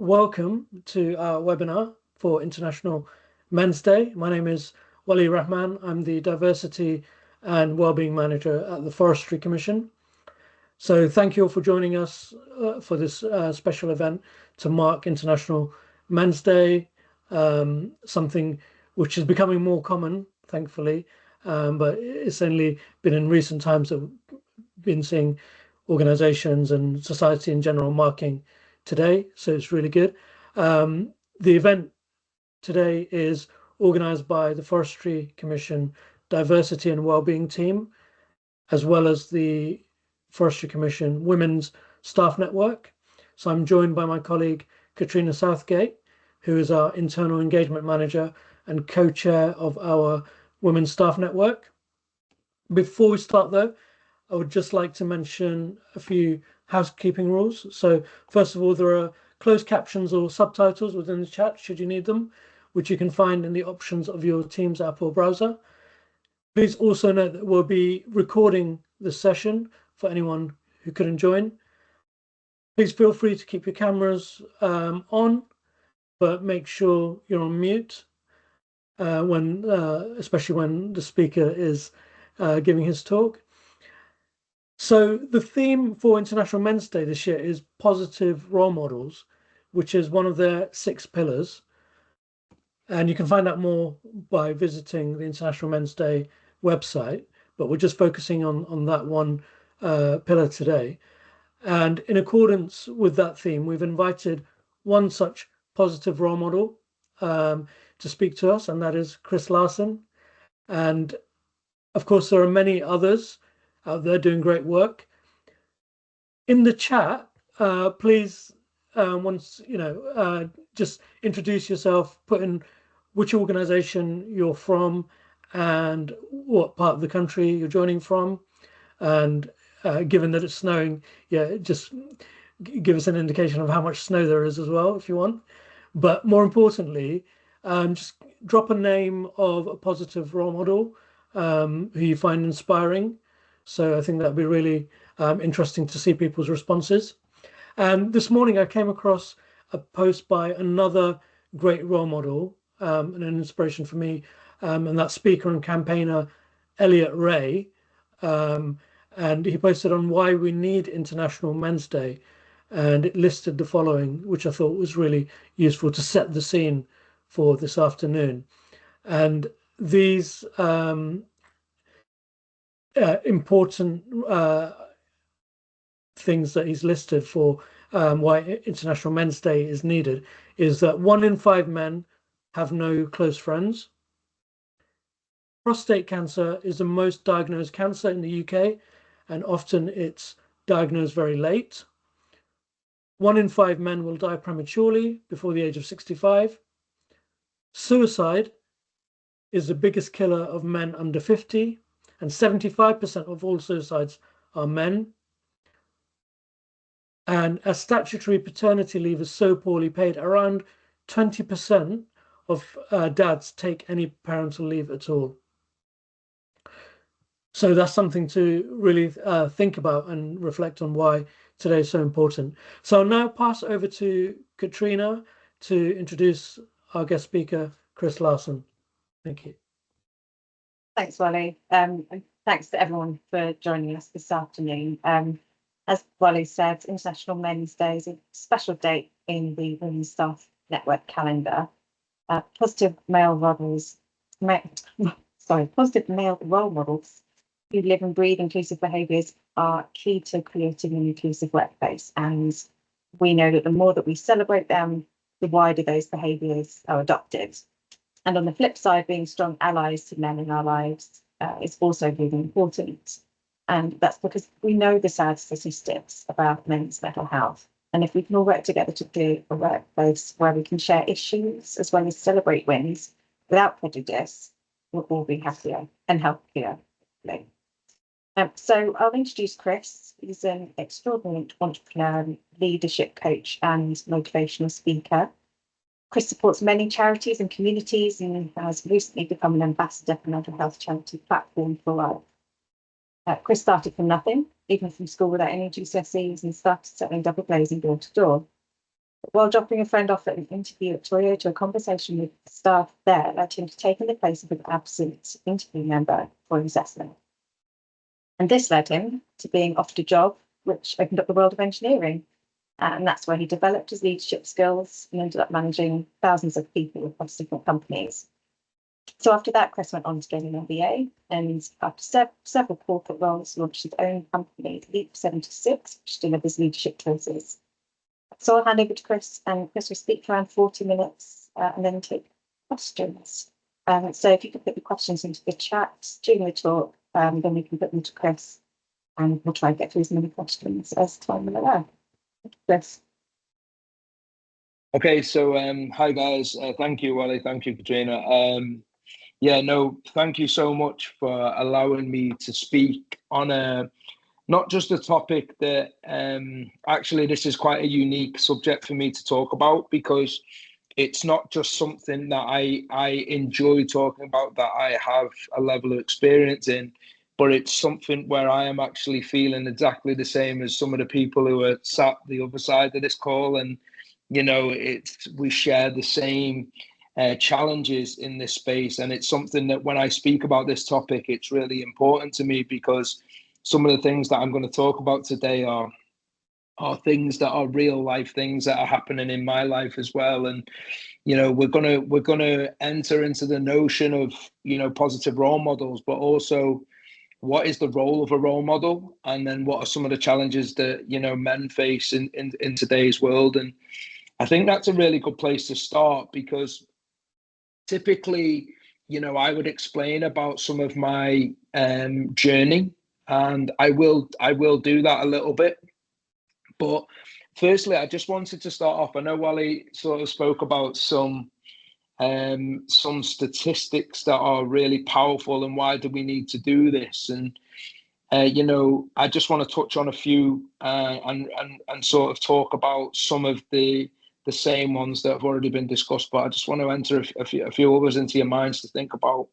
Welcome to our webinar for International Men's Day. My name is Wali Rahman. I'm the Diversity and Wellbeing Manager at the Forestry Commission. So thank you all for joining us for this special event to mark International Men's Day, something which is becoming more common, thankfully, but it's only been in recent times that we've been seeing organizations and society in general marking today, so it's really good. The event today is organised by the Forestry Commission Diversity and Wellbeing team, as well as the Forestry Commission Women's Staff Network. So I'm joined by my colleague Katrina Southgate, who is our Internal Engagement Manager and co-chair of our Women's Staff Network. Before we start though, I would just like to mention a few housekeeping rules. So first of all, there are closed captions or subtitles within the chat should you need them, which you can find in the options of your Teams app or browser. Please also note that we'll be recording the session for anyone who couldn't join. Please feel free to keep your cameras on, but make sure you're on mute especially when the speaker is giving his talk. So the theme for International Men's Day this year is positive role models, which is one of their 6 pillars. And you can find out more by visiting the International Men's Day website, but we're just focusing on that one pillar today. And in accordance with that theme, we've invited one such positive role model to speak to us, and that is Chris Larsen. And of course, there are many others out there doing great work. In the chat, please, just introduce yourself, put in which organization you're from and what part of the country you're joining from. And given that it's snowing, just give us an indication of how much snow there is as well, if you want. But more importantly, just drop a name of a positive role model who you find inspiring. So I think that'd be really interesting to see people's responses. And this morning I came across a post by another great role model and an inspiration for me, and that speaker and campaigner Elliot Ray. And he posted on why we need International Men's Day, and it listed the following, which I thought was really useful to set the scene for this afternoon. And these important things that he's listed for why International Men's Day is needed is that 1 in 5 men have no close friends. Prostate cancer is the most diagnosed cancer in the UK, and often it's diagnosed very late. 1 in 5 men will die prematurely before the age of 65. Suicide is the biggest killer of men under 50, and 75% of all suicides are men. And as statutory paternity leave is so poorly paid, around 20% of dads take any parental leave at all. So that's something to really think about and reflect on why today is so important. So I'll now pass over to Katrina to introduce our guest speaker, Chris Larsen. Thank you. Thanks, Wally. And thanks to everyone for joining us this afternoon. As Wally said, International Men's Day is a special date in the Women's Staff Network calendar. Positive male role models who live and breathe inclusive behaviours are key to creating an inclusive workplace. And we know that the more that we celebrate them, the wider those behaviours are adopted. And on the flip side, being strong allies to men in our lives is also really important. And that's because we know the sad statistics about men's mental health. And if we can all work together to create a workplace where we can share issues as well as celebrate wins without prejudice, we'll all be happier and healthier. So I'll introduce Chris. He's an extraordinary entrepreneur, leadership coach, and motivational speaker. Chris supports many charities and communities and has recently become an ambassador for mental health charity Platform for Life. Chris started from nothing, even from school without any GCSEs, and started selling double glazing door to door. While dropping a friend off at an interview at Toyota, a conversation with staff there led him to taking the place of an absent interview member for an assessment. And this led him to being offered a job, which opened up the world of engineering. And that's where he developed his leadership skills and ended up managing thousands of people across different companies. So after that, Chris went on to gain an MBA, and after several corporate roles, launched his own company, Leap 76, which delivers leadership courses. So I'll hand over to Chris, and Chris will speak for around 40 minutes and then take questions. So if you could put the questions into the chat during the talk, then we can put them to Chris, and we'll try and get through as many questions as time will allow. Chris. Okay, so hi guys, thank you, Wally, thank you, Katrina. Yeah, no, thank you so much for allowing me to speak on not just a topic that actually this is quite a unique subject for me to talk about, because it's not just something that I enjoy talking about, that I have a level of experience in, but it's something where I am actually feeling exactly the same as some of the people who are sat the other side of this call. And, you know, we share the same challenges in this space. And it's something that when I speak about this topic, it's really important to me, because some of the things that I'm going to talk about today are things that are real life things that are happening in my life as well. And, you know, we're gonna enter into the notion of, you know, positive role models, but also what is the role of a role model, and then what are some of the challenges that, you know, men face in today's world. And I think that's a really good place to start, because typically, you know, I would explain about some of my journey, and I will do that a little bit. But firstly, I just wanted to start off. I know Wally sort of spoke about some statistics that are really powerful, and why do we need to do this? And you know, I just want to touch on a few and sort of talk about some of the same ones that have already been discussed. But I just want to enter a few others into your minds to think about.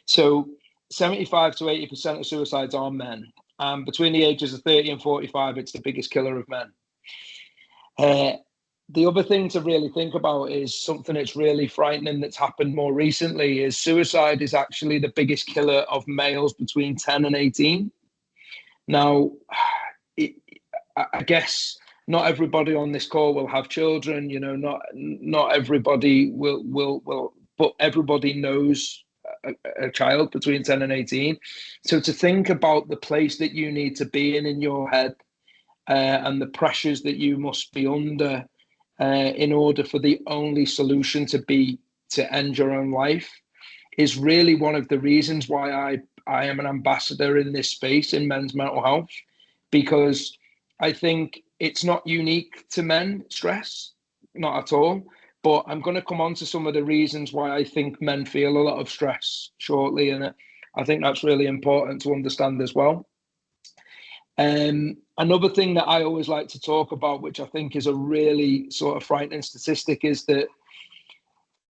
So 75 to 80% of suicides are men. Between the ages of 30 and 45, it's the biggest killer of men. The other thing to really think about is something that's really frightening that's happened more recently is suicide is actually the biggest killer of males between 10 and 18. Now, I guess not everybody on this call will have children, you know, not everybody will, but everybody knows a child between 10 and 18. So to think about the place that you need to be in your head, and the pressures that you must be under in order for the only solution to be to end your own life, is really one of the reasons why I am an ambassador in this space in men's mental health, because I think it's not unique to men, stress, not at all. But I'm going to come on to some of the reasons why I think men feel a lot of stress shortly, and I think that's really important to understand as well. Another thing that I always like to talk about, which I think is a really sort of frightening statistic, is that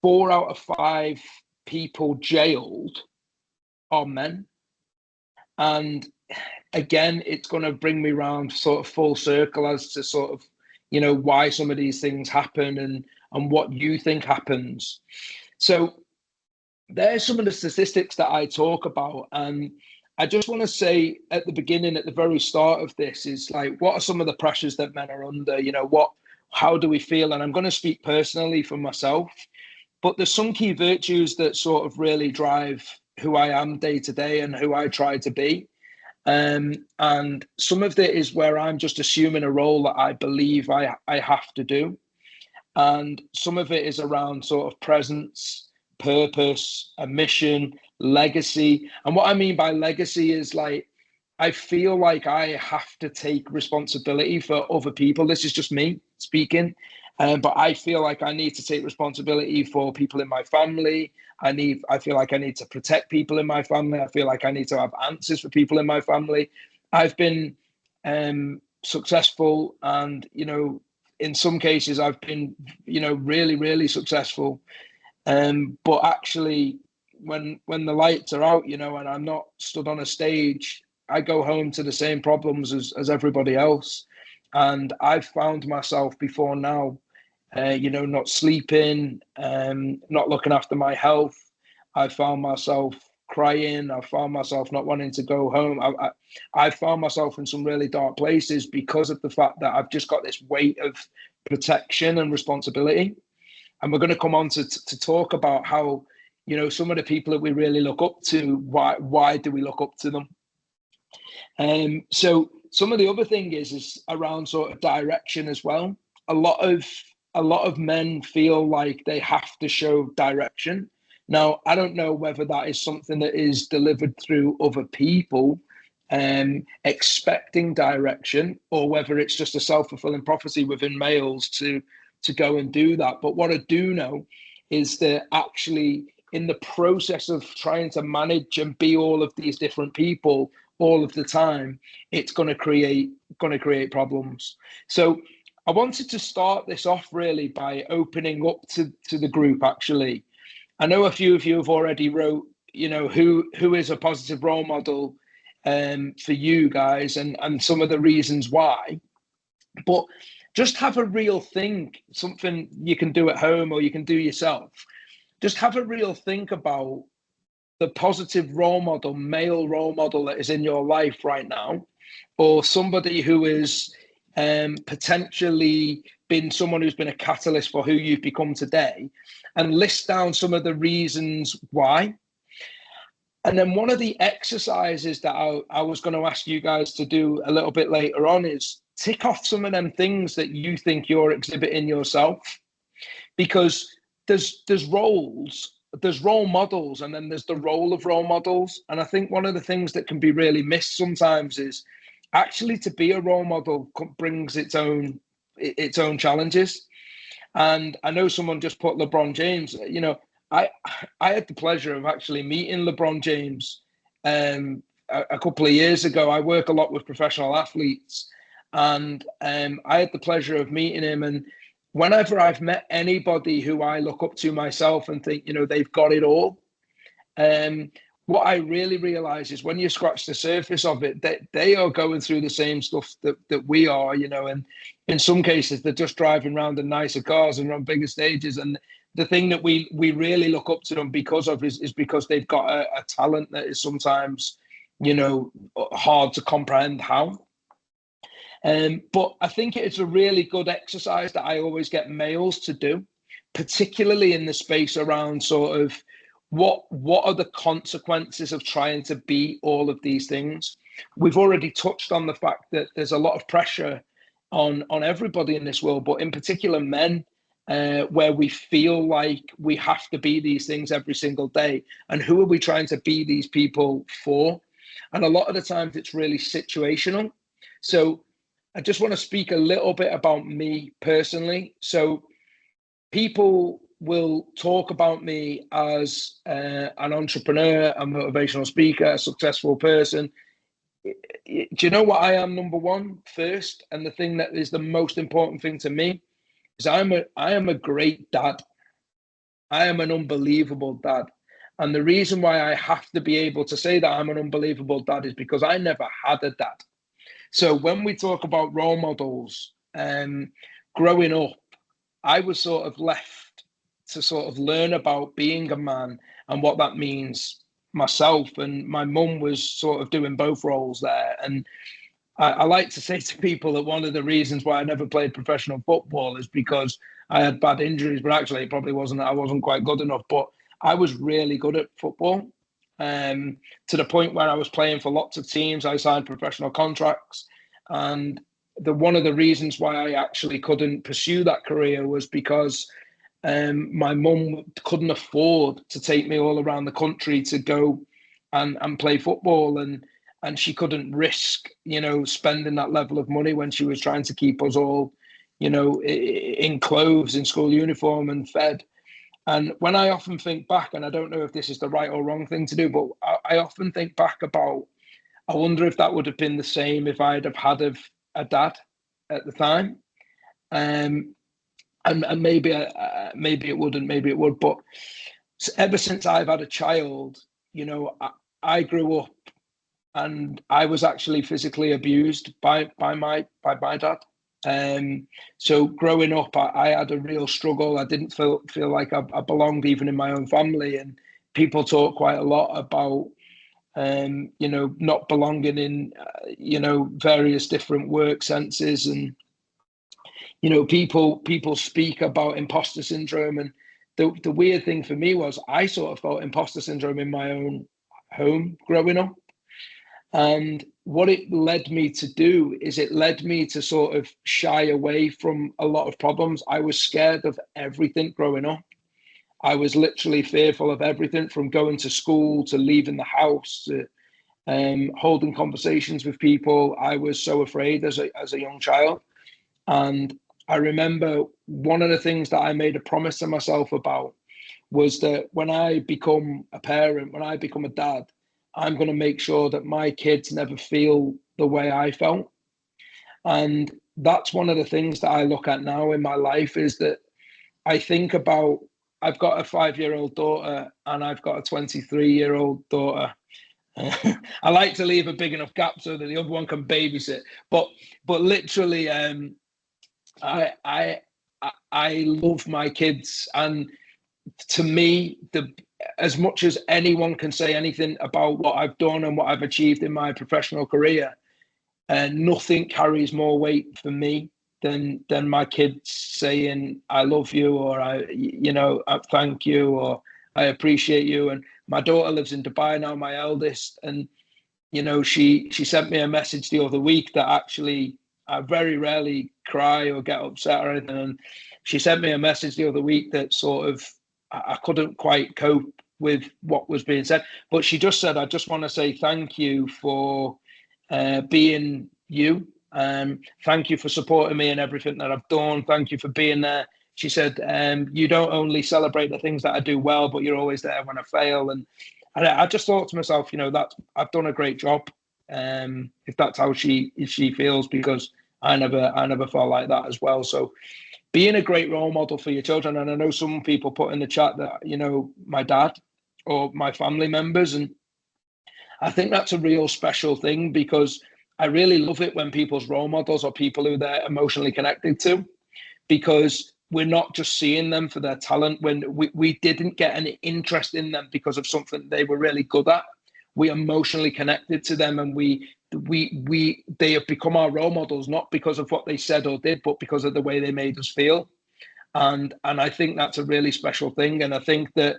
4 out of 5 people jailed are men. And again, it's going to bring me around sort of full circle as to sort of, you know, why some of these things happen and what you think happens. So there's some of the statistics that I talk about. And I just want to say at the beginning, at the very start of this, is like, what are some of the pressures that men are under? You know, how do we feel? And I'm going to speak personally for myself, but there's some key virtues that sort of really drive who I am day to day and who I try to be. And some of it is where I'm just assuming a role that I believe I have to do. And some of it is around sort of presence, purpose, a mission, legacy. And what I mean by legacy is like, I feel like I have to take responsibility for other people. This is just me speaking. But I feel like I need to take responsibility for people in my family. I feel like I need to protect people in my family. I feel like I need to have answers for people in my family. I've been successful, and, you know, in some cases I've been, you know, really, really successful. But actually, when the lights are out, you know, and I'm not stood on a stage, I go home to the same problems as everybody else. And I've found myself before now not sleeping, not looking after my health. I found myself crying. I found myself not wanting to go home. I found myself in some really dark places because of the fact that I've just got this weight of protection and responsibility. And we're going to come on to talk about how, some of the people that we really look up to, why do we look up to them? So some of the other thing is around sort of direction as well. A lot of men feel like they have to show direction. Now, I don't know whether that is something that is delivered through other people expecting direction, or whether it's just a self-fulfilling prophecy within males to go and do that. But what I do know is that actually in the process of trying to manage and be all of these different people all of the time, it's going to create problems. So I wanted to start this off really by opening up to the group. Actually, I know a few of you have already wrote, who is a positive role model for you guys, and some of the reasons why. But just have a real think, something you can do at home or you can do yourself. Just have a real think about the positive role model, male role model that is in your life right now, or somebody who is potentially been someone who's been a catalyst for who you've become today, and list down some of the reasons why. And then one of the exercises that I was going to ask you guys to do a little bit later on is tick off some of them things that you think you're exhibiting yourself, because there's roles, there's role models, and then there's the role of role models. And I think one of the things that can be really missed sometimes is actually to be a role model brings its own challenges. And I know someone just put LeBron James. I had the pleasure of actually meeting LeBron James a couple of years ago. I work a lot with professional athletes, and I had the pleasure of meeting him. And whenever I've met anybody who I look up to myself and think, they've got it all, what I really realize is when you scratch the surface of it, that they are going through the same stuff that we are, and in some cases they're just driving around in nicer cars and on bigger stages. And the thing that we really look up to them because of is because they've got a talent that is sometimes, hard to comprehend how. But I think it's a really good exercise that I always get males to do, particularly in the space around sort of what are the consequences of trying to be all of these things. We've already touched on the fact that there's a lot of pressure on everybody in this world, but in particular men, where we feel like we have to be these things every single day. And who are we trying to be these people for? And a lot of the times it's really situational. So I just want to speak a little bit about me personally. So people will talk about me as an entrepreneur, a motivational speaker, a successful person. Do you know what I am? Number one, first, and the thing that is the most important thing to me is I am a great dad. I am an unbelievable dad. And the reason why I have to be able to say that I'm an unbelievable dad is because I never had a dad. So when we talk about role models, growing up, I was sort of left to sort of learn about being a man and what that means myself. And my mum was sort of doing both roles there. And I like to say to people that one of the reasons why I never played professional football is because I had bad injuries, but actually it probably wasn't that I wasn't quite good enough. But I was really good at football, to the point where I was playing for lots of teams. I signed professional contracts. And one of the reasons why I actually couldn't pursue that career was because my mum couldn't afford to take me all around the country to go and play football, and she couldn't risk, spending that level of money when she was trying to keep us all, in clothes, in school uniform and fed. And when I often think back, and I don't know if this is the right or wrong thing to do, but I often think back about, I wonder if that would have been the same if I'd have had a dad at the time. And maybe it wouldn't, maybe it would. But ever since I've had a child, I grew up and I was actually physically abused by my dad. So growing up, I had a real struggle. I didn't feel like I belonged even in my own family. And people talk quite a lot about, not belonging in, various different work senses. And, people speak about imposter syndrome. And the weird thing for me was I sort of felt imposter syndrome in my own home growing up. And what it led me to do is it led me to sort of shy away from a lot of problems. I was scared of everything growing up. I was literally fearful of everything, from going to school to leaving the house to holding conversations with people. I was so afraid as a young child. And I remember one of the things that I made a promise to myself about was that when I become a parent, when I become a dad, I'm going to make sure that my kids never feel the way I felt. And that's one of the things that I look at now in my life, is that I think about, I've got a 5-year-old daughter and I've got a 23-year-old daughter. I like to leave a big enough gap so that the other one can babysit. But literally, I love my kids, and to me, as much as anyone can say anything about what I've done and what I've achieved in my professional career, nothing carries more weight for me than my kids saying I love you, or I thank you, or I appreciate you. And my daughter lives in Dubai now, my eldest, and she sent me a message the other week that actually, I very rarely cry or get upset or anything, and she sent me a message the other week that sort of, I couldn't quite cope with what was being said, but she just said, I just want to say thank you for being you. Thank you for supporting me in everything that I've done. Thank you for being there. She said, you don't only celebrate the things that I do well, but you're always there when I fail. And I just thought to myself, that I've done a great job. If that's how she feels, because I never felt like that as well. So being a great role model for your children. And I know some people put in the chat that, my dad or my family members. And I think that's a real special thing, because I really love it when people's role models are people who they're emotionally connected to, because we're not just seeing them for their talent. When we didn't get any interest in them because of something they were really good at, we emotionally connected to them, and they have become our role models, not because of what they said or did, but because of the way they made us feel. And I think that's a really special thing. And I think that,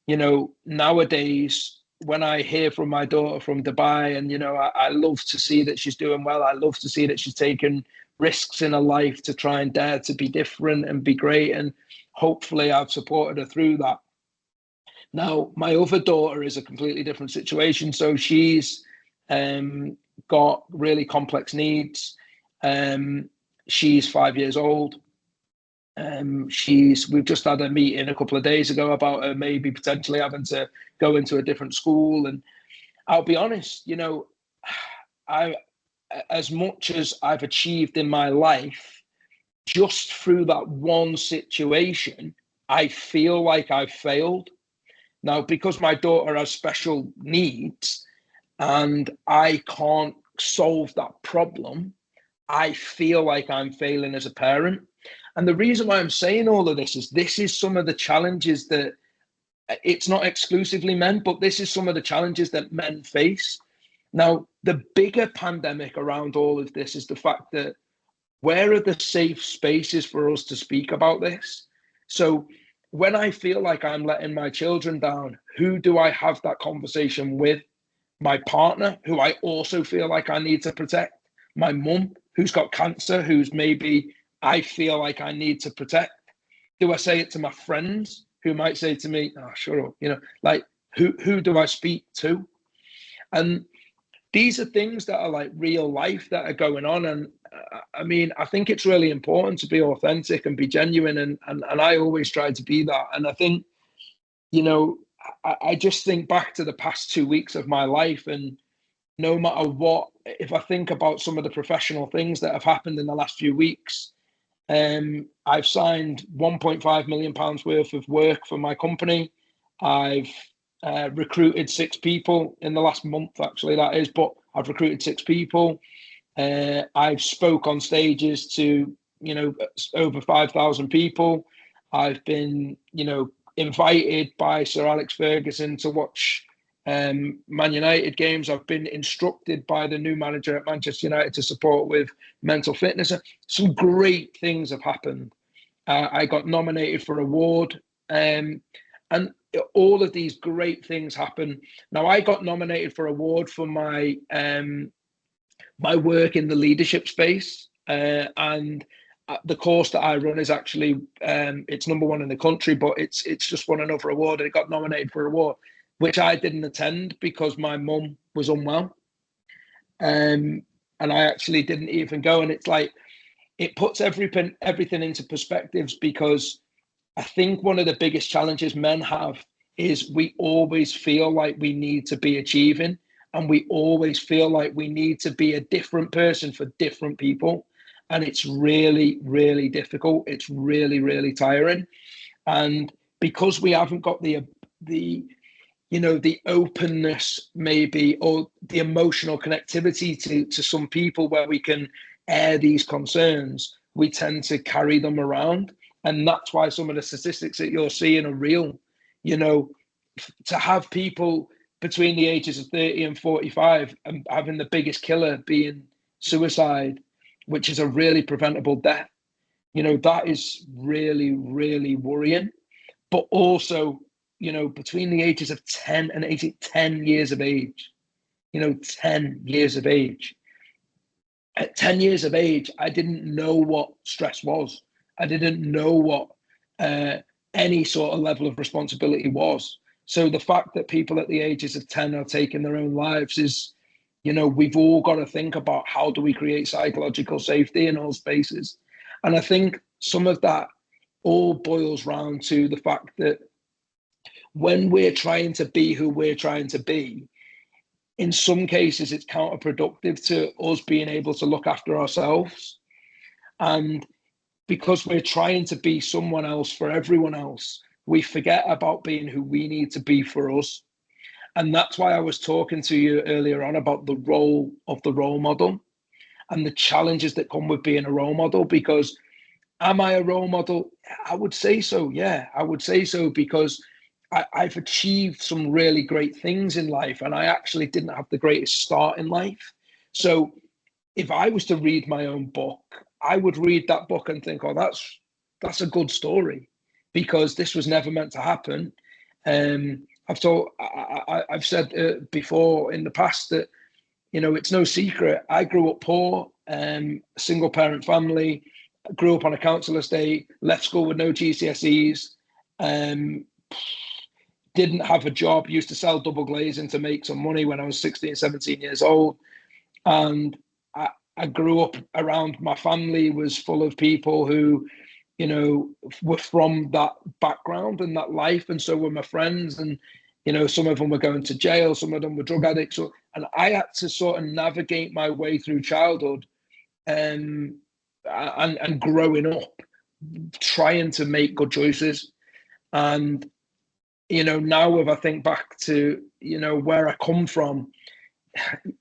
nowadays, when I hear from my daughter from Dubai, and, I love to see that she's doing well. I love to see that she's taken risks in her life to try and dare to be different and be great. And hopefully I've supported her through that. Now, my other daughter is a completely different situation. So she's got really complex needs. She's 5 years old. We've just had a meeting a couple of days ago about her maybe potentially having to go into a different school. And I'll be honest, as much as I've achieved in my life, just through that one situation, I feel like I've failed. Now, because my daughter has special needs and I can't solve that problem, I feel like I'm failing as a parent. And the reason why I'm saying all of this is some of the challenges that, it's not exclusively men, but this is some of the challenges that men face. Now, the bigger pandemic around all of this is the fact that, where are the safe spaces for us to speak about this? So when I feel like I'm letting my children down, who do I have that conversation with? My partner, who I also feel like I need to protect. My mum, who's got cancer, who's maybe I feel like I need to protect. Do I say it to my friends, who might say to me, oh, sure, who do I speak to? And these are things that are like real life that are going on. And I think it's really important to be authentic and be genuine. And I always try to be that. And I think, I just think back to the past 2 weeks of my life, and no matter what, if I think about some of the professional things that have happened in the last few weeks, I've signed £1.5 million worth of work for my company. I've recruited 6 people in the last month, actually, that is, but I've recruited 6 people. I've spoke on stages to, over 5,000 people. I've been, invited by Sir Alex Ferguson to watch Man United games. I've been instructed by the new manager at Manchester United to support with mental fitness. Some great things have happened. I got nominated for an award, and all of these great things happen. Now, I got nominated for an award for my my work in the leadership space, and the course that I run is actually it's #1 in the country, but it's just won another award, and it got nominated for an award, which I didn't attend because my mum was unwell, and I actually didn't even go. And it's like, it puts everything into perspectives, because I think one of the biggest challenges men have is we always feel like we need to be achieving, and we always feel like we need to be a different person for different people. And it's really, really difficult. It's really, really tiring. And because we haven't got the openness, maybe, or the emotional connectivity to some people where we can air these concerns, we tend to carry them around. And that's why some of the statistics that you're seeing are real. To have people between the ages of 30 and 45 and having the biggest killer being suicide, which is a really preventable death, that is really, really worrying. But also, between the ages of 10 and 18, 10 years of age, 10 years of age. At 10 years of age, I didn't know what stress was. I didn't know what any sort of level of responsibility was. So the fact that people at the ages of 10 are taking their own lives is, we've all got to think about, how do we create psychological safety in all spaces? And I think some of that all boils round to the fact that when we're trying to be who we're trying to be, in some cases it's counterproductive to us being able to look after ourselves. And because we're trying to be someone else for everyone else, we forget about being who we need to be for us. And that's why I was talking to you earlier on about the role of the role model and the challenges that come with being a role model. Because am I a role model? I would say so. Yeah, I would say so, because I've achieved some really great things in life, and I actually didn't have the greatest start in life. So if I was to read my own book, I would read that book and think, oh, that's a good story, because this was never meant to happen. I've said before in the past that, it's no secret. I grew up poor, single parent family, grew up on a council estate, left school with no GCSEs, didn't have a job, used to sell double glazing to make some money when I was 16, 17 years old. And I grew up around, my family was full of people who, were from that background and that life. And so were my friends. And, some of them were going to jail, some of them were drug addicts. And I had to sort of navigate my way through childhood and growing up, trying to make good choices. And, now if I think back to, where I come from,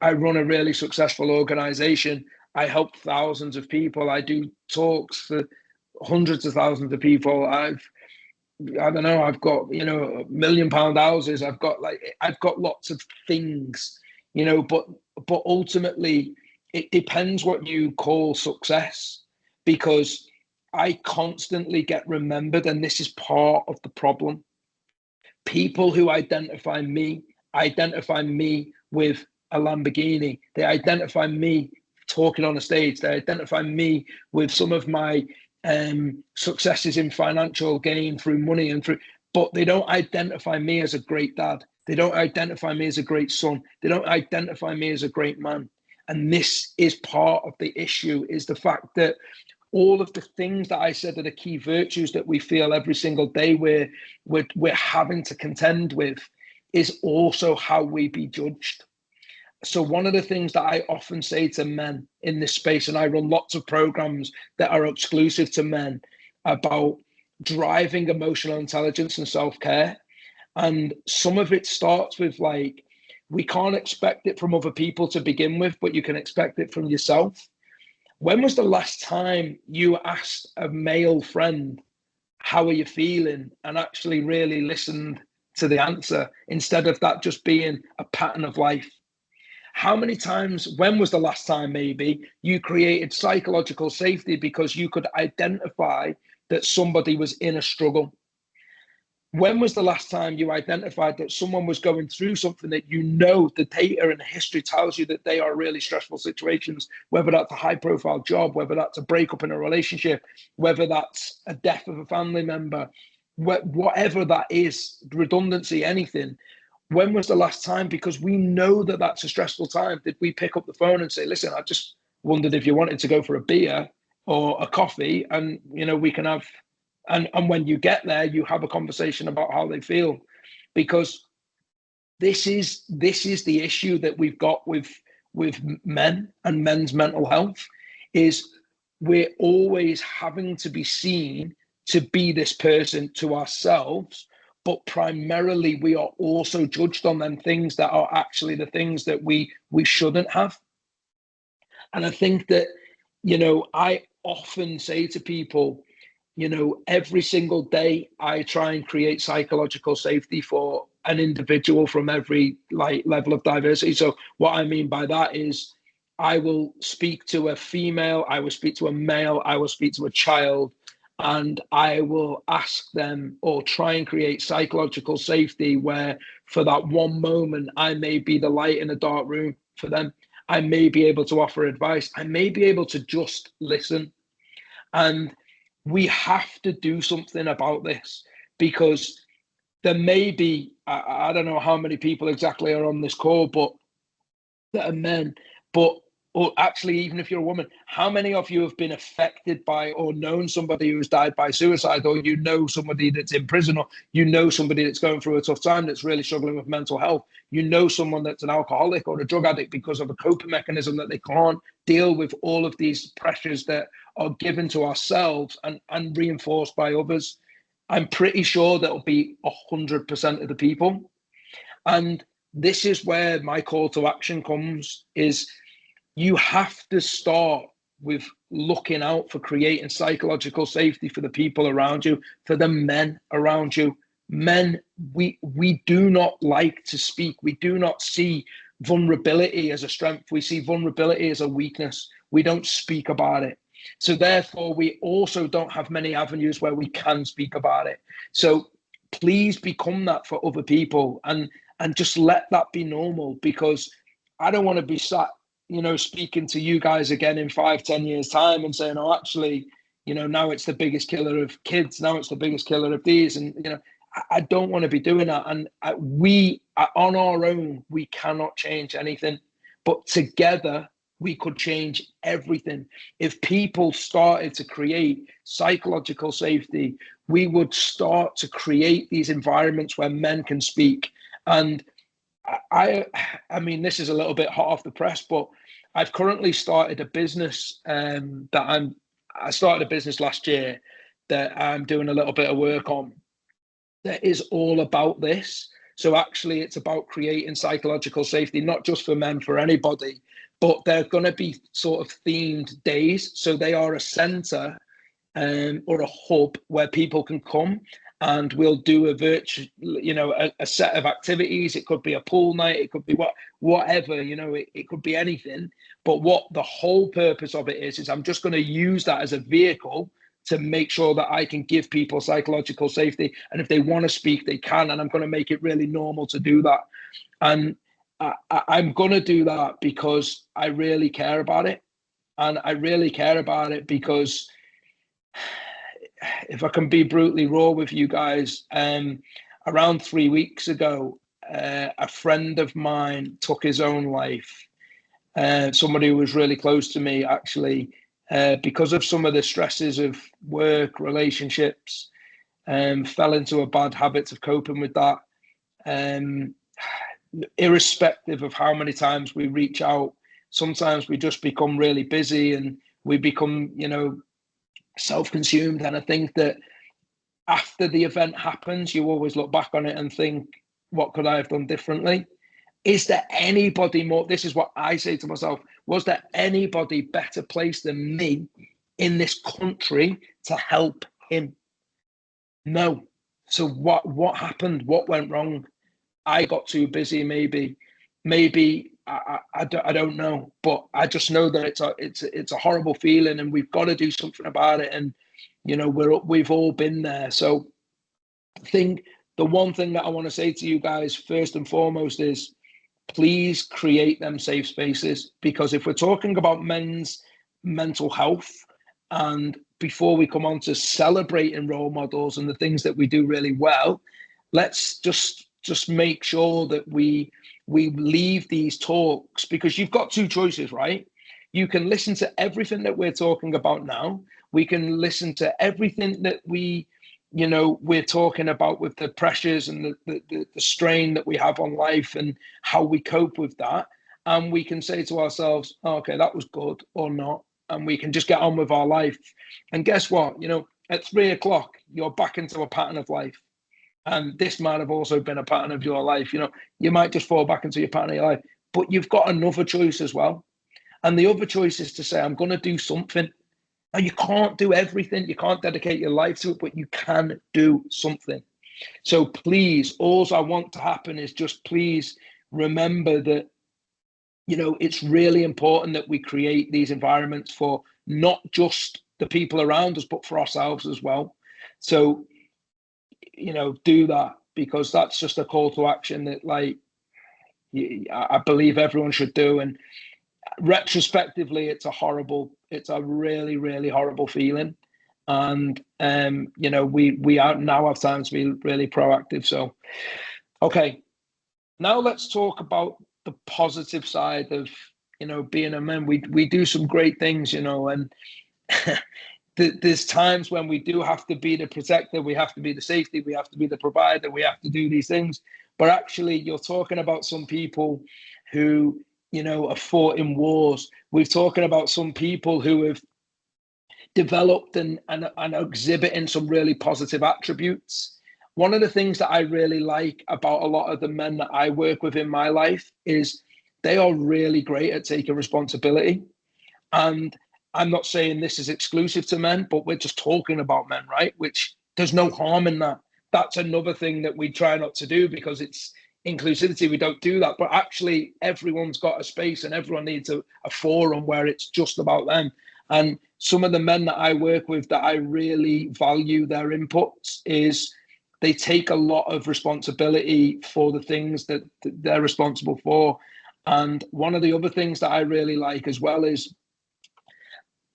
I run a really successful organization. I help thousands of people. I do talks for hundreds of thousands of people. I've got, £1 million houses. I've got lots of things, but ultimately it depends what you call success, because I constantly get remembered, and this is part of the problem. People who identify me with a Lamborghini. They identify me talking on a stage. They identify me with some of my successes in financial gain through money but they don't identify me as a great dad. They don't identify me as a great son. They don't identify me as a great man. And this is part of the issue, is the fact that all of the things that I said are the key virtues that we feel every single day we're having to contend with is also how we be judged. So one of the things that I often say to men in this space, and I run lots of programs that are exclusive to men about driving emotional intelligence and self-care. And some of it starts with we can't expect it from other people to begin with, but you can expect it from yourself. When was the last time you asked a male friend, how are you feeling, and actually really listened to the answer instead of that just being a pattern of life? How many times, when was the last time maybe you created psychological safety because you could identify that somebody was in a struggle? When was the last time you identified that someone was going through something that you know the data and the history tells you that they are really stressful situations, whether that's a high profile job, whether that's a breakup in a relationship, whether that's a death of a family member, whatever that is, redundancy, anything. When was the last time? Because we know that that's a stressful time. Did we pick up the phone and say, listen, I just wondered if you wanted to go for a beer or a coffee, and we can have, and when you get there, you have a conversation about how they feel. Because this is the issue that we've got with men and men's mental health, is we're always having to be seen to be this person to ourselves, but primarily we are also judged on them things that are actually the things that we shouldn't have. And I think that, I often say to people, every single day I try and create psychological safety for an individual from every level of diversity. So what I mean by that is I will speak to a female, I will speak to a male, I will speak to a child, and I will ask them or try and create psychological safety where for that one moment, I may be the light in a dark room for them. I may be able to offer advice. I may be able to just listen. And we have to do something about this, because there may be, I don't know how many people exactly are on this call, but that are men, or actually, even if you're a woman, how many of you have been affected by or known somebody who's died by suicide, or somebody that's in prison, or somebody that's going through a tough time that's really struggling with mental health? Someone that's an alcoholic or a drug addict because of a coping mechanism that they can't deal with all of these pressures that are given to ourselves and reinforced by others. I'm pretty sure that'll be 100% of the people. And this is where my call to action comes, is you have to start with looking out for creating psychological safety for the people around you, for the men around you. Men, we do not like to speak. We do not see vulnerability as a strength. We see vulnerability as a weakness. We don't speak about it. So therefore, we also don't have many avenues where we can speak about it. So please become that for other people, and just let that be normal, because I don't want to be sat, speaking to you guys again in 5-10 years time and saying, oh, actually, now it's the biggest killer of kids. Now it's the biggest killer of these. And, I don't want to be doing that. And we, on our own, we cannot change anything, but together we could change everything. If people started to create psychological safety, we would start to create these environments where men can speak. And I mean, this is a little bit hot off the press, but I've currently started a business I started a business last year that I'm doing a little bit of work on, that is all about this. So actually, it's about creating psychological safety, not just for men, for anybody, but they're going to be sort of themed days. So they are a center or a hub where people can come, and we'll do a virtual, a set of activities. It could be a pool night, it could be whatever, it could be anything. But what the whole purpose of it is I'm just going to use that as a vehicle to make sure that I can give people psychological safety. And if they want to speak, they can. And I'm going to make it really normal to do that. And I'm going to do that because I really care about it. And I really care about it because, if I can be brutally raw with you guys, around 3 weeks ago, a friend of mine took his own life. Somebody who was really close to me, actually, because of some of the stresses of work, relationships, fell into a bad habit of coping with that. Irrespective of how many times we reach out, sometimes we just become really busy and we become, self-consumed. And I think that after the event happens, you always look back on it and think, what could I have done differently? is there anybody more? This is what I say to myself. Was there anybody better placed than me in this country to help him? No. So what happened? What went wrong? I got too busy, maybe I don't know, but I just know that it's a horrible feeling, and we've got to do something about it. And you know, we've all been there. So the one thing that I want to say to you guys first and foremost is, please create them safe spaces, because if we're talking about men's mental health, and before we come on to celebrating role models and the things that we do really well, let's just make sure that we leave these talks, because you've got two choices, right? You can listen to everything that we're talking about now. We can listen to everything that we're talking about with the pressures and the strain that we have on life and how we cope with that. And we can say to ourselves, oh, okay, that was good, or not. And we can just get on with our life. And guess what? At 3 o'clock, you're back into a pattern of life. And this might have also been a pattern of your life. You might just fall back into your pattern of your life, but you've got another choice as well. And the other choice is to say, I'm going to do something. Now, you can't do everything. You can't dedicate your life to it, but you can do something. So please, all I want to happen is just please remember that, it's really important that we create these environments for not just the people around us, but for ourselves as well. So, do that, because that's just a call to action that, I believe everyone should do. And retrospectively, it's a really, really horrible feeling. And, we now have time to be really proactive. So, okay, now let's talk about the positive side of, being a man. We do some great things, and there's times when we do have to be the protector, we have to be the safety, we have to be the provider, we have to do these things. But actually, you're talking about some people who, have fought in wars. We're talking about some people who have developed and exhibiting some really positive attributes. One of the things that I really like about a lot of the men that I work with in my life is they are really great at taking responsibility. And I'm not saying this is exclusive to men, but we're just talking about men, right? Which there's no harm in that. That's another thing that we try not to do, because it's inclusivity. We don't do that. But actually, everyone's got a space, and everyone needs a forum where it's just about them. And some of the men that I work with that I really value their inputs is they take a lot of responsibility for the things that they're responsible for. And one of the other things that I really like as well is,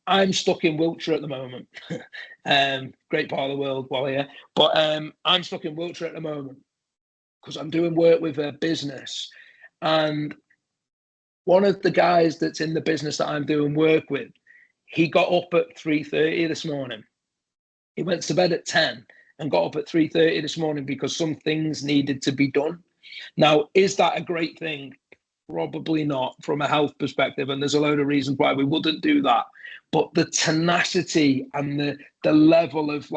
I'm stuck in Wiltshire at the moment. Great part of the world, well, yeah. But I'm stuck in Wiltshire at the moment because I'm doing work with a business. And one of the guys that's in the business that I'm doing work with, he got up at 3:30 this morning. He went to bed at 10 and got up at 3:30 this morning because some things needed to be done. Now, is that a great thing? Probably not from a health perspective, and there's a load of reasons why we wouldn't do that. But the tenacity and the level of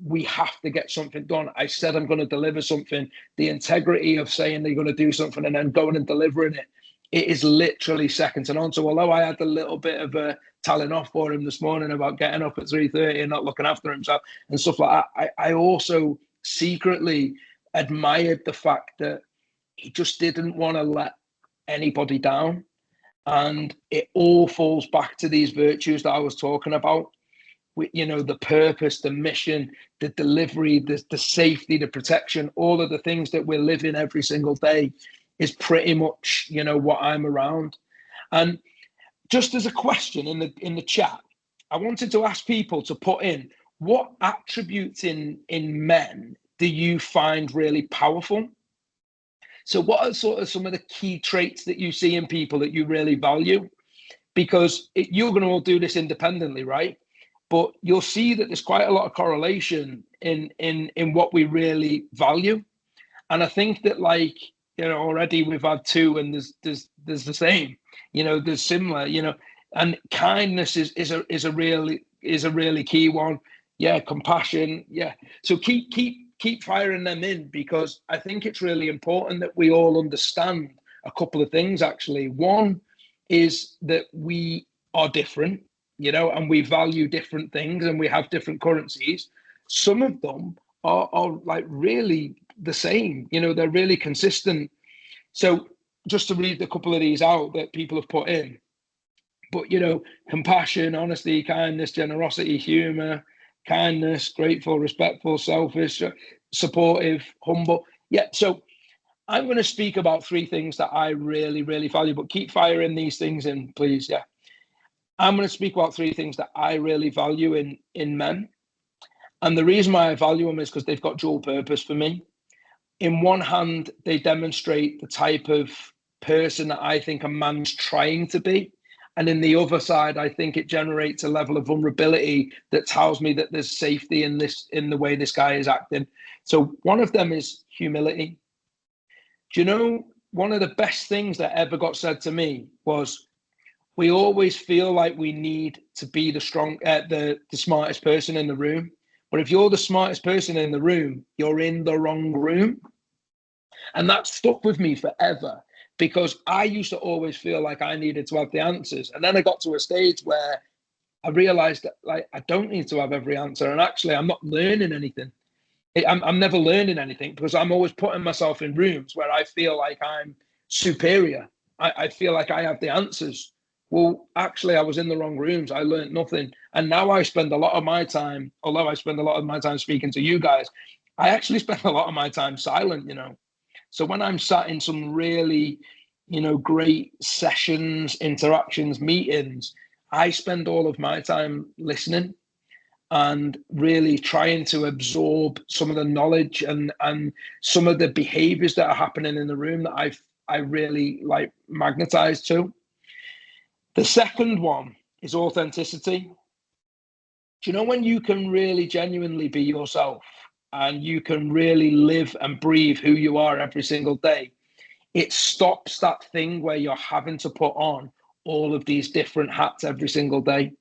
we have to get something done. I said I'm going to deliver something. The integrity of saying they're going to do something and then going and delivering it, it is literally second to none. So although I had a little bit of a telling off for him this morning about getting up at 3:30 and not looking after himself and stuff like that, I also secretly admired the fact that he just didn't want to let anybody down. And it all falls back to these virtues that I was talking about. The purpose, the mission, the delivery, the safety, the protection, all of the things that we're living every single day is pretty much, what I'm around. And just as a question in the chat, I wanted to ask people to put in, what attributes in men do you find really powerful? So what are sort of some of the key traits that you see in people that you really value? Because you're going to all do this independently, right? But you'll see that there's quite a lot of correlation in what we really value. And I think that already we've had two, and there's the same, there's similar, and kindness is a really key one. Yeah, compassion. Yeah. So keep firing them in, because I think it's really important that we all understand a couple of things, actually. One is that we are different, and we value different things, and we have different currencies. Some of them are like really the same, they're really consistent. So just to read a couple of these out that people have put in, but compassion, honesty, kindness, generosity, humor, kindness, grateful, respectful, selfish, supportive, humble. Yeah, so I'm going to speak about 3 things that I really, really value, but keep firing these things in, please. Yeah. I'm going to speak about 3 things that I really value in men. And the reason why I value them is because they've got dual purpose for me. In one hand, they demonstrate the type of person that I think a man's trying to be. And in the other side, I think it generates a level of vulnerability that tells me that there's safety in the way this guy is acting. So one of them is humility. Do you know, one of the best things that ever got said to me was, we always feel like we need to be the smartest person in the room. But if you're the smartest person in the room, you're in the wrong room. And that stuck with me forever, because I used to always feel like I needed to have the answers. And then I got to a stage where I realized that, like, I don't need to have every answer. And actually, I'm not learning anything. I'm never learning anything, because I'm always putting myself in rooms where I feel like I'm superior. I feel like I have the answers. Well, actually, I was in the wrong rooms. I learned nothing. And now I spend a lot of my time, although I spend a lot of my time speaking to you guys, I actually spend a lot of my time silent, So when I'm sat in some really, great sessions, interactions, meetings, I spend all of my time listening and really trying to absorb some of the knowledge and some of the behaviors that are happening in the room that I really like magnetize to. The second one is authenticity. Do you know, when you can really genuinely be yourself and you can really live and breathe who you are every single day, it stops that thing where you're having to put on all of these different hats every single day.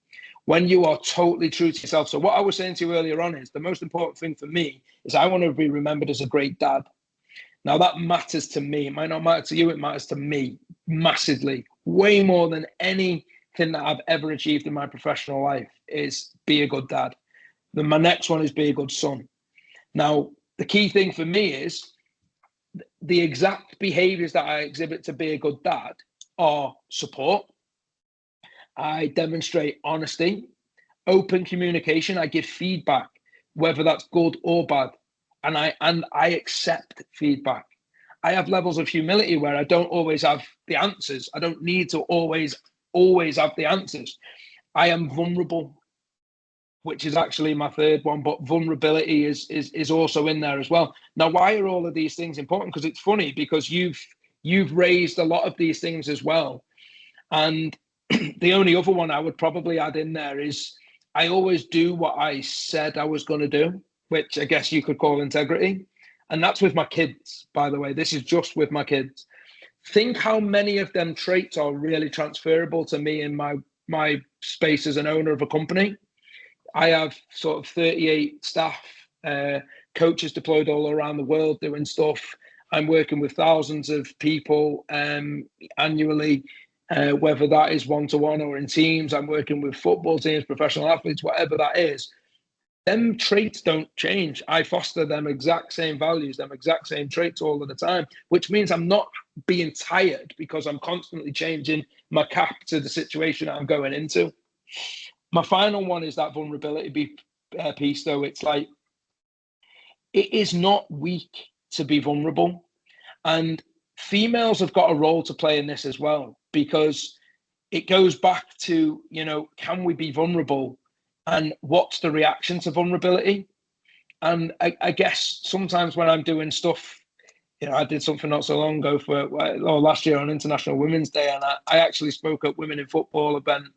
When you are totally true to yourself. So what I was saying to you earlier on is, the most important thing for me is I want to be remembered as a great dad. Now that matters to me. It might not matter to you. It matters to me massively, way more than anything that I've ever achieved in my professional life, is be a good dad. Then my next one is be a good son. Now, the key thing for me is the exact behaviors that I exhibit to be a good dad are support. I demonstrate honesty, open communication. I give feedback, whether that's good or bad. And I accept feedback. I have levels of humility where I don't always have the answers. I don't need to always have the answers. I am vulnerable, which is actually my third one, but vulnerability is also in there as well. Now, why are all of these things important? Because it's funny, because you've raised a lot of these things as well. And the only other one I would probably add in there is, I always do what I said I was going to do, which I guess you could call integrity. And that's with my kids, by the way. This is just with my kids. Think how many of them traits are really transferable to me in my space as an owner of a company. I have sort of 38 staff, coaches deployed all around the world doing stuff. I'm working with thousands of people annually, whether that is one-to-one or in teams. I'm working with football teams, professional athletes, whatever that is. Them traits don't change. I foster them exact same values, them exact same traits all of the time, which means I'm not being tired because I'm constantly changing my cap to the situation I'm going into. My final one is that vulnerability piece, though. It's like, it is not weak to be vulnerable. And females have got a role to play in this as well, because it goes back to, can we be vulnerable? And what's the reaction to vulnerability? And I guess sometimes when I'm doing stuff, I did something not so long ago last year on International Women's Day, and I actually spoke at Women in Football event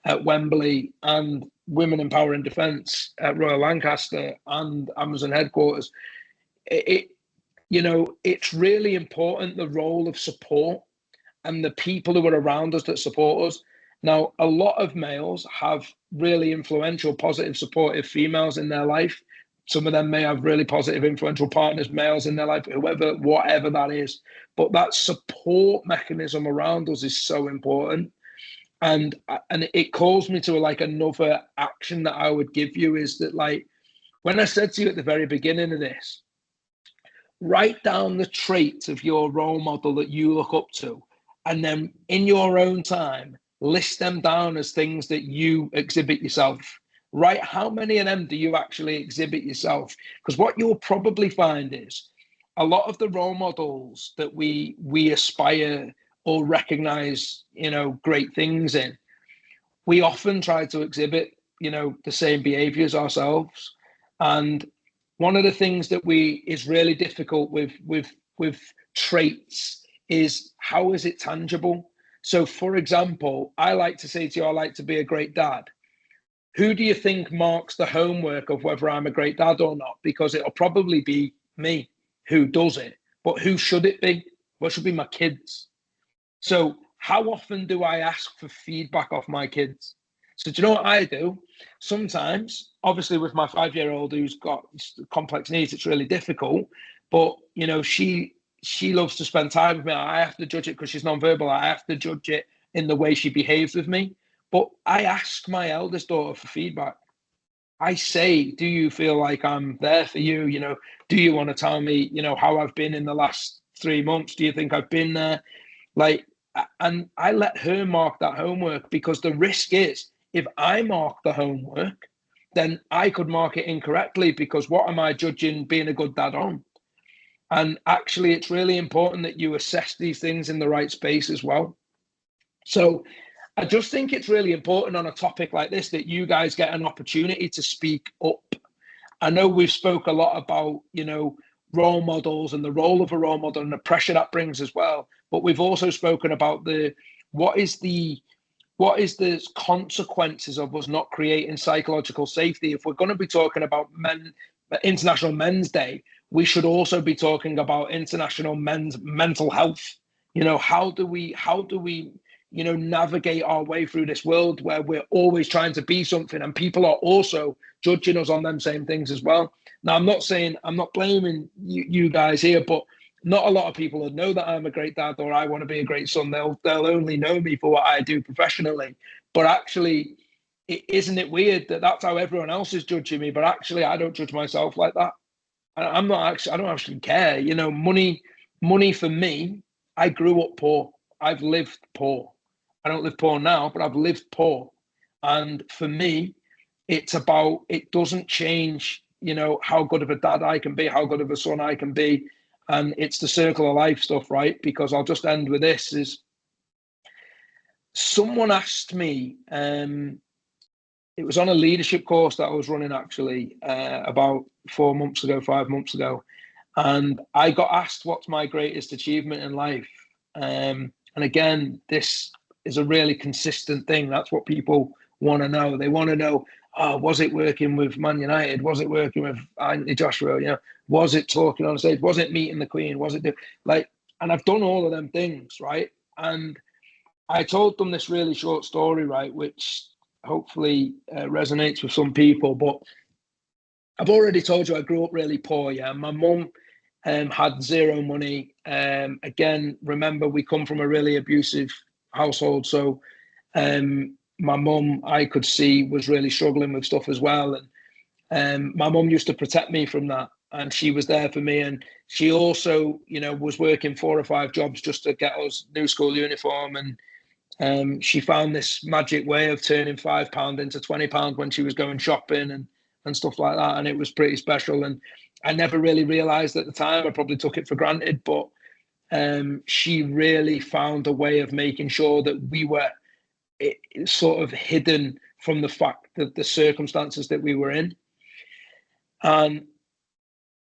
at Wembley and Women in Power and Defence at Royal Lancaster and Amazon headquarters. It's really important, the role of support and the people who are around us that support us. Now, a lot of males have really influential, positive, supportive females in their life, Some of them may have really positive, influential partners, males in their life, whoever, whatever that is. But that support mechanism around us is so important. And it calls me to like another action that I would give you is that, like, when I said to you at the very beginning of this, write down the traits of your role model that you look up to, and then in your own time, list them down as things that you exhibit yourself. Right? How many of them do you actually exhibit yourself? Because what you'll probably find is a lot of the role models that we aspire or recognize, great things in, we often try to exhibit, the same behaviors ourselves. And one of the things that is really difficult with traits is, how is it tangible? So, for example, I like to say to you, I like to be a great dad. Who do you think marks the homework of whether I'm a great dad or not? Because it'll probably be me who does it. But who should it be? Well, it should be my kids. So how often do I ask for feedback off my kids? So do you know what I do? Sometimes, obviously with my 5-year-old who's got complex needs, it's really difficult. But, she loves to spend time with me. I have to judge it because she's nonverbal. I have to judge it in the way she behaves with me. But I ask my eldest daughter for feedback. I say, do you feel like I'm there for you? Do you want to tell me, how I've been in the last 3 months? Do you think I've been there? And I let her mark that homework, because the risk is, if I mark the homework, then I could mark it incorrectly, because what am I judging being a good dad on? And actually, it's really important that you assess these things in the right space as well. So I just think it's really important on a topic like this that you guys get an opportunity to speak up. I know we've spoke a lot about, role models and the role of a role model and the pressure that brings as well. But we've also spoken about what is the consequences of us not creating psychological safety. If we're going to be talking about International Men's Day, we should also be talking about International Men's Mental Health. How do we navigate our way through this world where we're always trying to be something, and people are also judging us on them same things as well. Now, I'm not blaming you guys here, but not a lot of people would know that I'm a great dad or I want to be a great son. They'll only know me for what I do professionally. But actually, isn't it weird that that's how everyone else is judging me? But actually, I don't judge myself like that. I don't actually care. Money for me, I grew up poor. I've lived poor. I don't live poor now, but I've lived poor. And for me, it doesn't change, how good of a dad I can be, how good of a son I can be. And it's the circle of life stuff, right? Because I'll just end with this is, someone asked me, it was on a leadership course that I was running actually about 5 months ago. And I got asked, what's my greatest achievement in life? And again, this is a really consistent thing. That's what people want to know. They want to know, was it working with Man United? Was it working with Anthony Joshua? Was it talking on stage? Was it meeting the Queen? Was it and I've done all of them things, right? And I told them this really short story, right, which hopefully resonates with some people. But I've already told you I grew up really poor. Yeah, my mum had zero money. Again, remember, we come from a really abusive household, so my mum, I could see, was really struggling with stuff as well. And my mum used to protect me from that, and she was there for me. And she also, was working 4 or 5 jobs just to get us new school uniform. And she found this magic way of turning £5 into £20 when she was going shopping and stuff like that. And it was pretty special. And I never really realized at the time. I probably took it for granted, but she really found a way of making sure that we were sort of hidden from the fact that the circumstances that we were in. And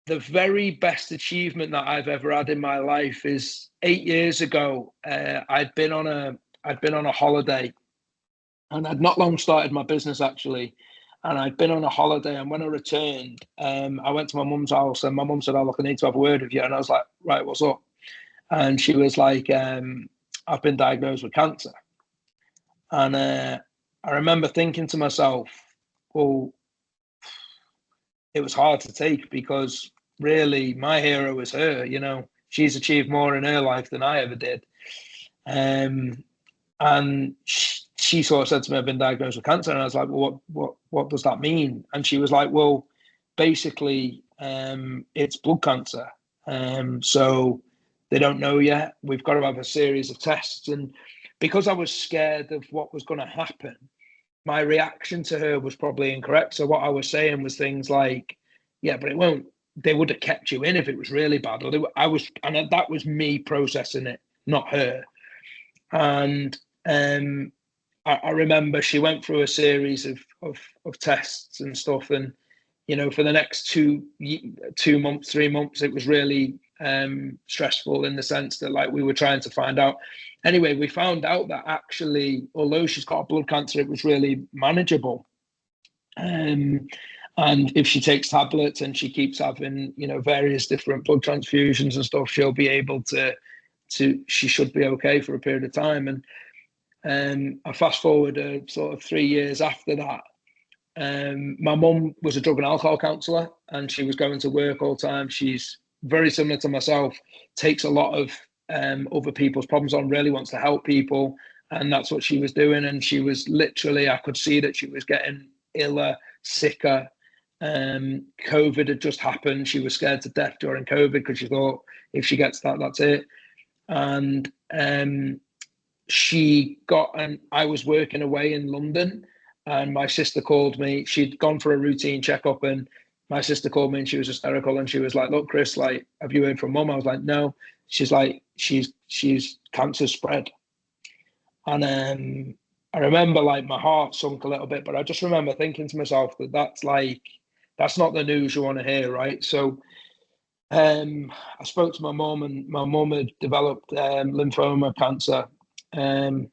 the very best achievement that I've ever had in my life is 8 years ago. I'd been on a holiday, and I'd not long started my business actually. And I'd been on a holiday, and when I returned, I went to my mum's house, and my mum said, "Oh, look, I need to have a word with you." And I was like, "Right, what's up?" And she was like, "I've been diagnosed with cancer." And I remember thinking to myself, well, it was hard to take, because really my hero was her. You know, she's achieved more in her life than I ever did. And she sort of said to me, I've been diagnosed with cancer. And I was like, well, what does that mean? And she was like, well, basically, it's blood cancer. So they don't know yet. We've got to have a series of tests. And because I was scared of what was going to happen, my reaction to her was probably incorrect. So what I was saying was things like, yeah, but it won't, they would have kept you in if it was really bad. Or that was me processing it, not her. And I remember she went through a series of tests and stuff, and you know, for the next 2 months, 3 months, it was really stressful, in the sense that, like, we were trying to find out. Anyway, we found out that actually, although she's got blood cancer, it was really manageable. And if she takes tablets and she keeps having, you know, various different blood transfusions and stuff, she'll be able to she should be okay for a period of time. And I fast forward sort of 3 years after that. My mum was a drug and alcohol counsellor, and she was going to work all the time. She's very similar to myself, takes a lot of other people's problems on, really wants to help people, and that's what she was doing. And she was literally, I could see that she was getting iller, sicker. COVID had just happened. She was scared to death during COVID, because she thought if she gets that, that's it. And I was working away in London, and my sister called me. She'd gone for a routine checkup, and my sister called me, and she was hysterical. And she was like, look, Chris, like, have you heard from mum? I was like, no. She's like, she's cancer spread. And I remember, like, my heart sunk a little bit, but I just remember thinking to myself that that's not the news you want to hear, right? So I spoke to my mum, and my mum had developed lymphoma cancer. And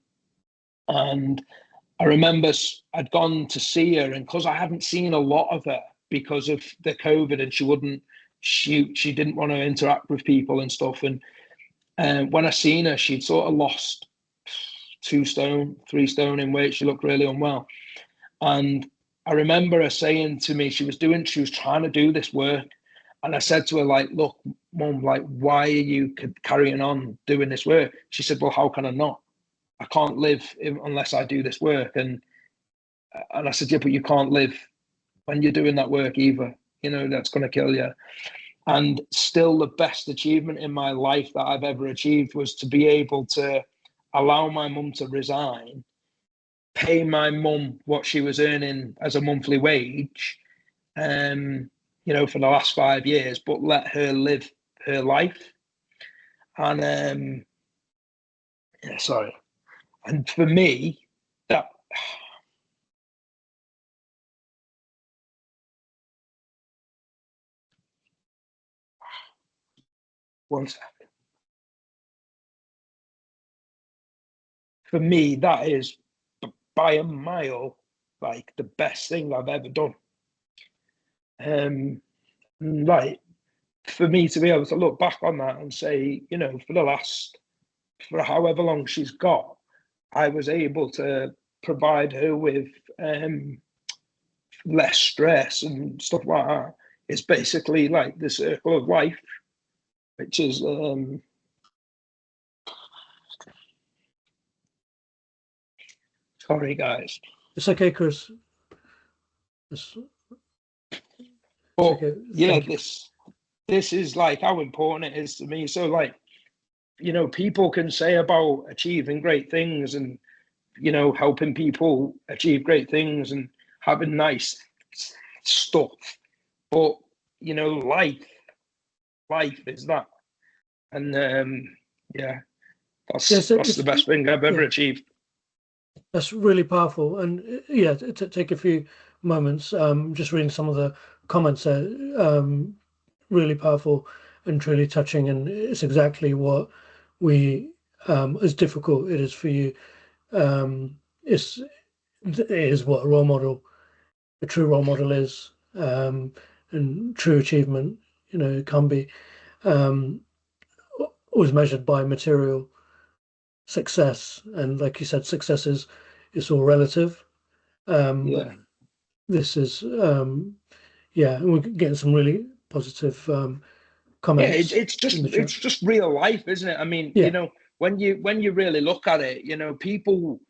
I remember I'd gone to see her, and because I hadn't seen a lot of her because of the COVID, and she didn't want to interact with people and stuff. And when I seen her, she'd sort of lost 2 stone, 3 stone in weight. She looked really unwell. And I remember her saying to me, she was trying to do this work. And I said to her, like, look, Mum, like, why are you carrying on doing this work? She said, well, how can I not? I can't live unless I do this work. And I said, yeah, but you can't live when you're doing that work either. You know, that's going to kill you. And still, the best achievement in my life that I've ever achieved was to be able to allow my mum to resign, pay my mum what she was earning as a monthly wage, you know, for the last 5 years, but let her live her life. And yeah, sorry. And for me, that one second. For me, that is by a mile, like, the best thing I've ever done. Like, for me to be able to look back on that and say, you know, for however long she's got, I was able to provide her with less stress and stuff like that. It's basically like the circle of life, which is sorry, guys. It's okay, Chris. Okay. Yeah, this is like how important it is to me. So, like, you know, people can say about achieving great things and, you know, helping people achieve great things and having nice stuff, but, you know, life is that. And yeah, that's the best thing I've ever achieved. That's really powerful. And yeah, to take a few moments, just reading some of the comments there, really powerful and truly touching. And it's exactly what we, as difficult it is for you, it is what a role model, a true role model is, and true achievement, you know, can be always measured by material success. And like you said, success is all relative. Yeah. This is yeah, and we're getting some really positive Yeah, comments it's in the chat. just real life, isn't it? I mean, Yeah. when you really look at it, people,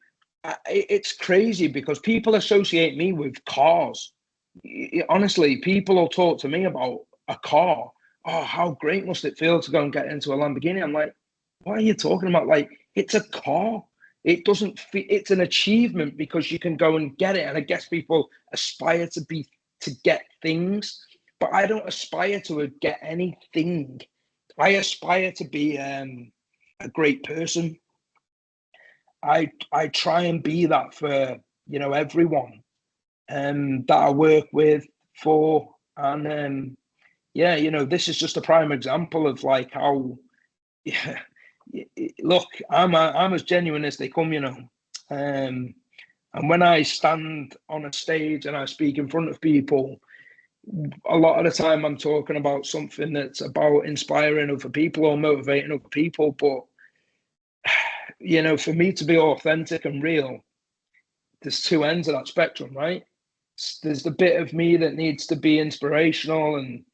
it's crazy because people associate me with cars. Honestly, people will talk to me about a car. Oh, how great must it feel to go and get into a Lamborghini? I'm like, what are you talking about? Like, it's a car. It doesn't fit. It's an achievement because you can go and get it. And I guess people aspire to get things, but I don't aspire to get anything. I aspire to be a great person. I try and be that for everyone that I work with for, and this is just a prime example of like how, yeah, look, I'm as genuine as they come, and when I stand on a stage and I speak in front of people, a lot of the time I'm talking about something that's about inspiring other people or motivating other people, but for me to be authentic and real, there's two ends of that spectrum, right? There's the bit of me that needs to be inspirational and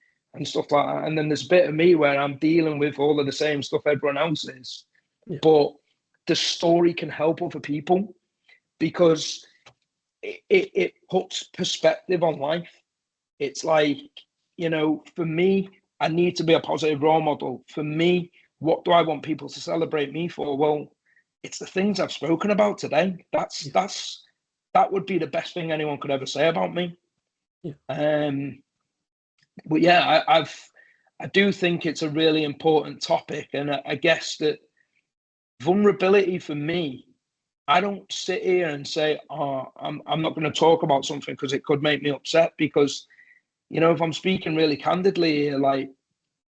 stuff like that, and then there's a bit of me where I'm dealing with all of the same stuff everyone else is. Yeah. But the story can help other people because it puts perspective on life. It's like, for me, I need to be a positive role model. For me, what do I want people to celebrate me for? Well, it's the things I've spoken about today. That would be the best thing anyone could ever say about me. Yeah. But yeah, I do think it's a really important topic, and I guess that vulnerability for me, I don't sit here and say, "Oh, I'm not going to talk about something because it could make me upset." Because if I'm speaking really candidly here, like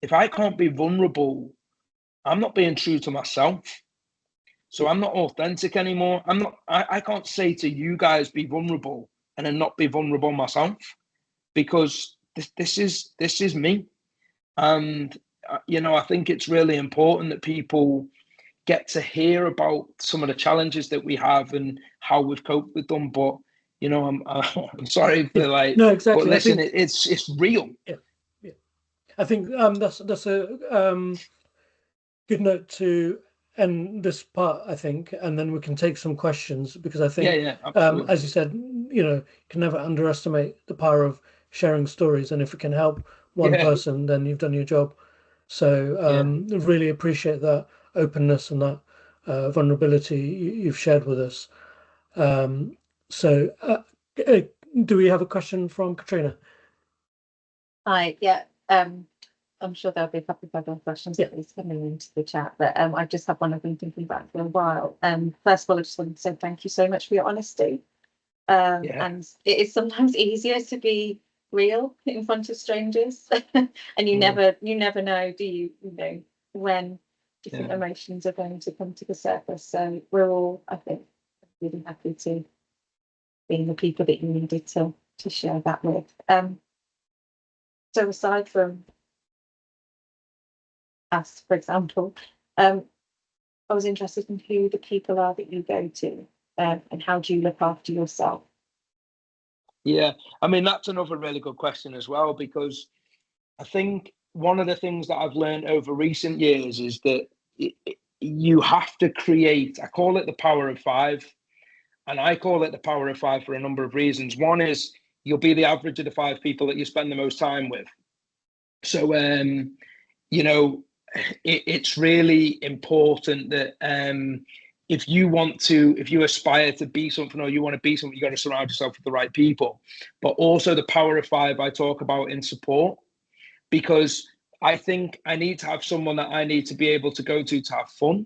if I can't be vulnerable, I'm not being true to myself. So I'm not authentic anymore. I can't say to you guys be vulnerable and then not be vulnerable myself, because this is me. And I think it's really important that people get to hear about some of the challenges that we have and how we've coped with them. But I'm sorry for No, exactly. but listen, I think it's real. Yeah. I think that's a good note to end this part, I think, and then we can take some questions, because I think, absolutely. as you said, you can never underestimate the power of sharing stories, and if it can help one person, then you've done your job. So really appreciate that openness and that vulnerability you've shared with us. So do we have a question from Katrina? Hi, yeah. I'm sure there'll be a couple of other questions that is coming into the chat, but I just have one I've been thinking about for a while. First of all, I just wanted to say thank you so much for your honesty. And it is sometimes easier to be real in front of strangers, and you never know, do you? When different emotions are going to come to the surface. So we're all, I think, really happy to be the people that you needed to share that with. So aside from us, for example, I was interested in who the people are that you go to, and how do you look after yourself? Yeah, I mean, that's another really good question as well, because I think one of the things that I've learned over recent years is that you have to create, I call it the power of five, and I call it the power of five for a number of reasons. One is you'll be the average of the five people that you spend the most time with. So, it's really important that if you aspire to be something, or you want to be something, you got to surround yourself with the right people. But also the power of five I talk about in support, because I think I need to have someone that I need to be able to go to have fun.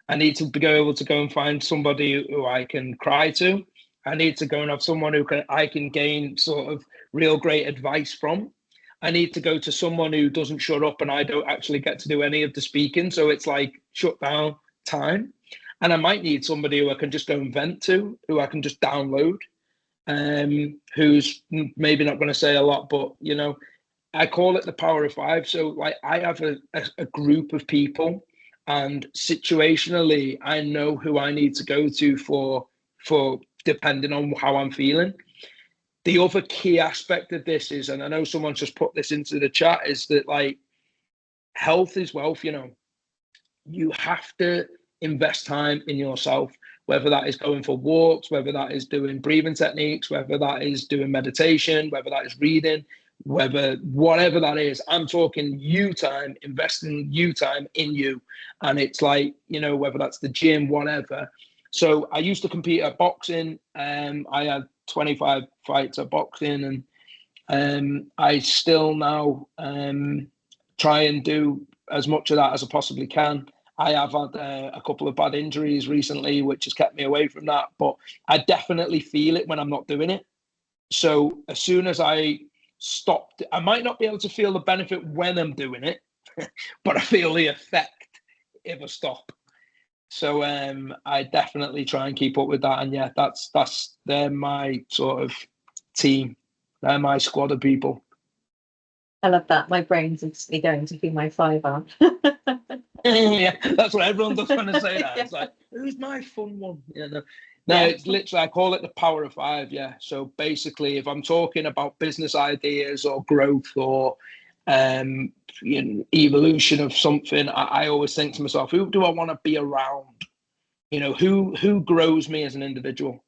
I need to be able to go and find somebody who I can cry to. I need to go and have someone I can gain sort of real great advice from. I need to go to someone who doesn't shut up and I don't actually get to do any of the speaking. So it's like shut down time. And I might need somebody who I can just go and vent to, who I can just download, who's maybe not going to say a lot, but, I call it the power of five. So like I have a group of people, and situationally, I know who I need to go to for depending on how I'm feeling. the other key aspect of this is, and I know someone just put this into the chat, is that like health is wealth. You have to invest time in yourself, whether that is going for walks, whether that is doing breathing techniques, whether that is doing meditation, whether that is reading, whatever that is. I'm talking you time, investing you time in you. And it's like, whether that's the gym, whatever. So I used to compete at boxing. I had 25 fights at boxing, and I still now try and do as much of that as I possibly can. I have had a couple of bad injuries recently, which has kept me away from that, but I definitely feel it when I'm not doing it. So as soon as I stopped, I might not be able to feel the benefit when I'm doing it, but I feel the effect if I stop. So I definitely try and keep up with that. And yeah, they're my sort of team. They're my squad of people. I love that. My brain's instantly going to be my fiver. Yeah, that's what everyone does when I say that. It's like, who's my fun one? No, it's literally, I call it the power of 5. Yeah. So basically, if I'm talking about business ideas or growth or evolution of something, I always think to myself, who do I want to be around? Who grows me as an individual?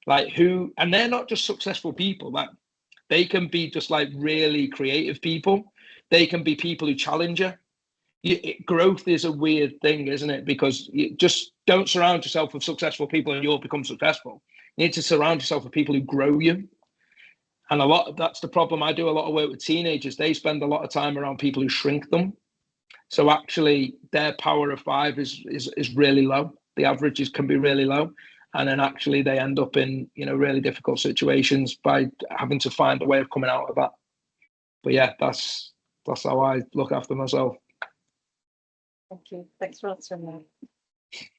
Like who, and they're not just successful people. Like they can be just like really creative people. They can be people who challenge you. Growth is a weird thing, isn't it? Because you just don't surround yourself with successful people and you'll become successful. You need to surround yourself with people who grow you. And that's the problem. I do a lot of work with teenagers. They spend a lot of time around people who shrink them. So actually their power of 5 is really low. The averages can be really low. And then actually they end up in, really difficult situations by having to find a way of coming out of that. But yeah, that's how I look after myself. Thank you. Thanks for answering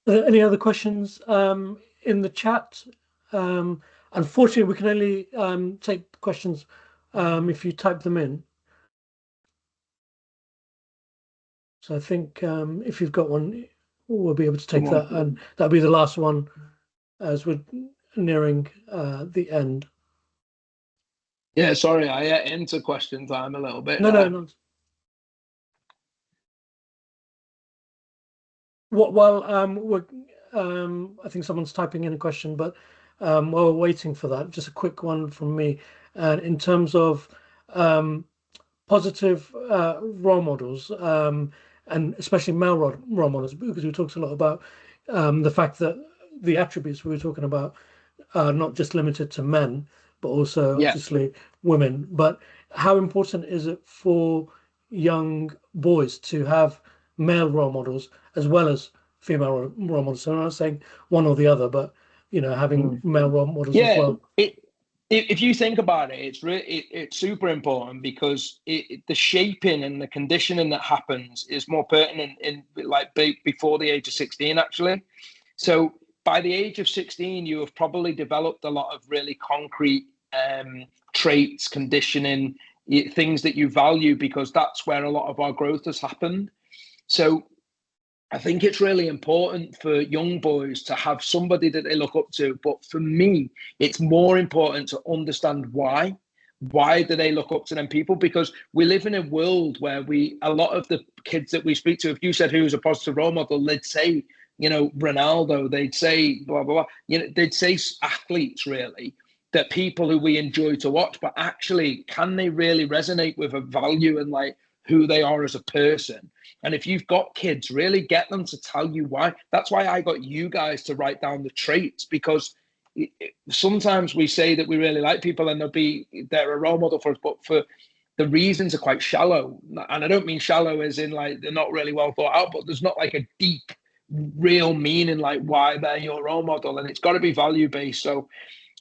that. Any other questions in the chat? Unfortunately, we can only take questions if you type them in. So I think if you've got one, we'll be able to take that, and that'll be the last one as we're nearing the end. Yeah, sorry, I into question time a little bit. No. While I think someone's typing in a question, but while we're waiting for that, just a quick one from me. And in terms of positive role models, and especially male role models, because we talked a lot about the fact that the attributes we were talking about are not just limited to men, but also obviously women. But how important is it for young boys to have male role models as well as female role models? So I'm not saying one or the other, but having male role models as well. If you think about it, it's super important because the shaping and the conditioning that happens is more pertinent in like before the age of 16 actually. So by the age of 16, you have probably developed a lot of really concrete traits, conditioning, things that you value, because that's where a lot of our growth has happened. So I think it's really important for young boys to have somebody that they look up to. But for me, it's more important to understand why. Why do they look up to them people? Because we live in a world where a lot of the kids that we speak to, if you said who's a positive role model, they'd say, Ronaldo, they'd say blah, blah, blah. They'd say athletes, really, that people who we enjoy to watch. But actually, can they really resonate with a value and like who they are as a person? And if you've got kids, really get them to tell you why. That's why I got you guys to write down the traits, because sometimes we say that we really like people and they're a role model for us, but for the reasons are quite shallow. And I don't mean shallow as in like they're not really well thought out, but there's not like a deep, real meaning like why they're your role model. And it's got to be value based. So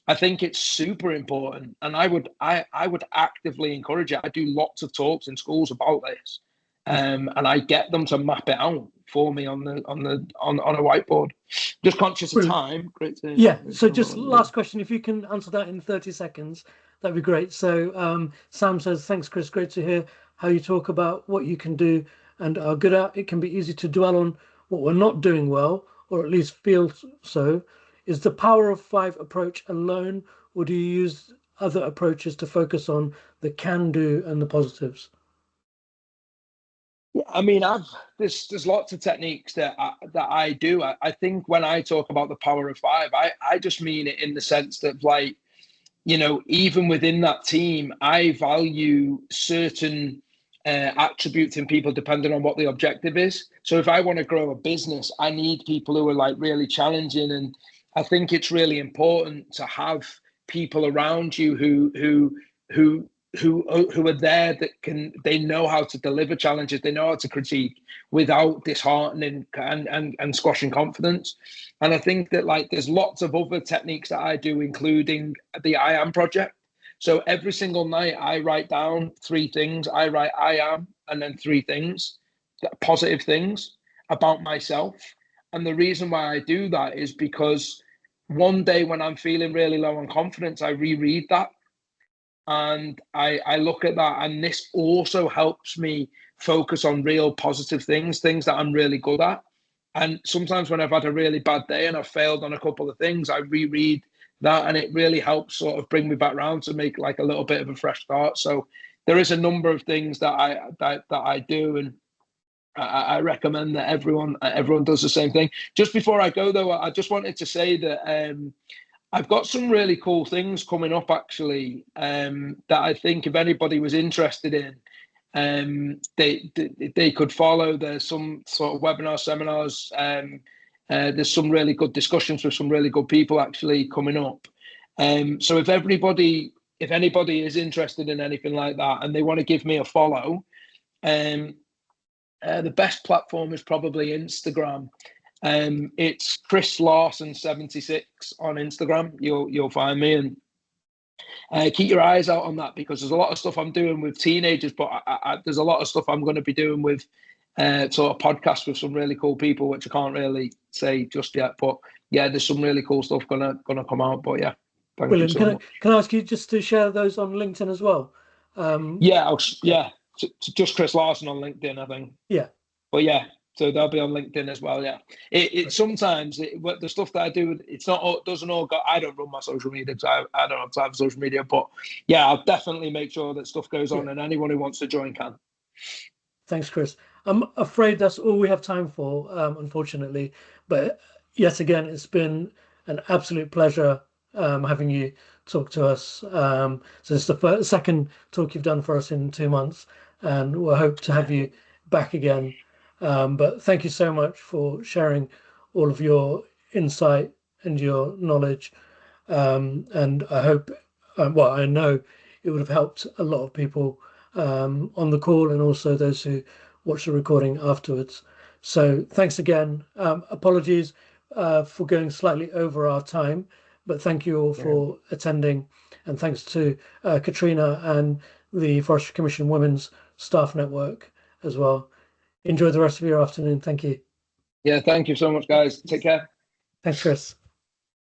I think it's super important. And I would actively encourage it. I do lots of talks in schools about this. And I get them to map it out for me on a whiteboard. Just conscious of time. So just last question, if you can answer that in 30 seconds, that'd be great. So Sam says, thanks Chris, great to hear how you talk about what you can do and are good at. It can be easy to dwell on what we're not doing well, or at least feel so. Is the power of 5 approach alone, or do you use other approaches to focus on the can do and the positives? Yeah, I mean, there's lots of techniques that I do. I think when I talk about the power of five, I just mean it in the sense that, like, you know, even within that team, I value certain attributes in people depending on what the objective is. So if I want to grow a business, I need people who are like really challenging, and I think it's really important to have people around you who who are there that they know how to deliver challenges, they know how to critique without disheartening and squashing confidence. And I think that, like, there's lots of other techniques that I do, including the I am project. So every single night I write down three things. I write I am and then three things, positive things about myself. And the reason why I do that is because one day when I'm feeling really low on confidence, I reread that and I look at that, and this also helps me focus on real positive things that I'm really good at. And sometimes when I've had a really bad day and I've failed on a couple of things, I reread that, and it really helps sort of bring me back around to make like a little bit of a fresh start. So there is a number of things that I do, and I recommend that everyone does the same thing. Just before I go though, I just wanted to say that I've got some really cool things coming up actually, that I think if anybody was interested in, they could follow. There's some sort of webinar seminars. There's some really good discussions with some really good people actually coming up. So if anybody is interested in anything like that and they want to give me a follow, the best platform is probably Instagram. It's Chris Larsen 76 on Instagram. You'll find me, and keep your eyes out on that, because there's a lot of stuff I'm doing with teenagers, but there's a lot of stuff I'm going to be doing with sort of podcasts with some really cool people, which I can't really say just yet. But yeah, there's some really cool stuff gonna come out. But yeah, thank you so much. Can I ask you just to share those on LinkedIn as well? Just Chris Larsen on LinkedIn, I think. Yeah. But yeah, so they'll be on LinkedIn as well. Yeah, it sometimes the stuff that I do, doesn't all go. I don't run my social media because I don't have time for social media. But yeah, I'll definitely make sure that stuff goes on, and anyone who wants to join can. Thanks, Chris. I'm afraid that's all we have time for, unfortunately. But yet again, it's been an absolute pleasure having you talk to us. So it's the second talk you've done for us in 2 months, and we'll hope to have you back again. But thank you so much for sharing all of your insight and your knowledge. And I hope, I know it would have helped a lot of people on the call, and also those who watch the recording afterwards. So thanks again. Apologies for going slightly over our time, but thank you all for attending, and thanks to Katrina and the Forestry Commission Women's Staff Network as well. Enjoy the rest of your afternoon. Thank you. Yeah, thank you so much, guys. Take care. Thanks, Chris.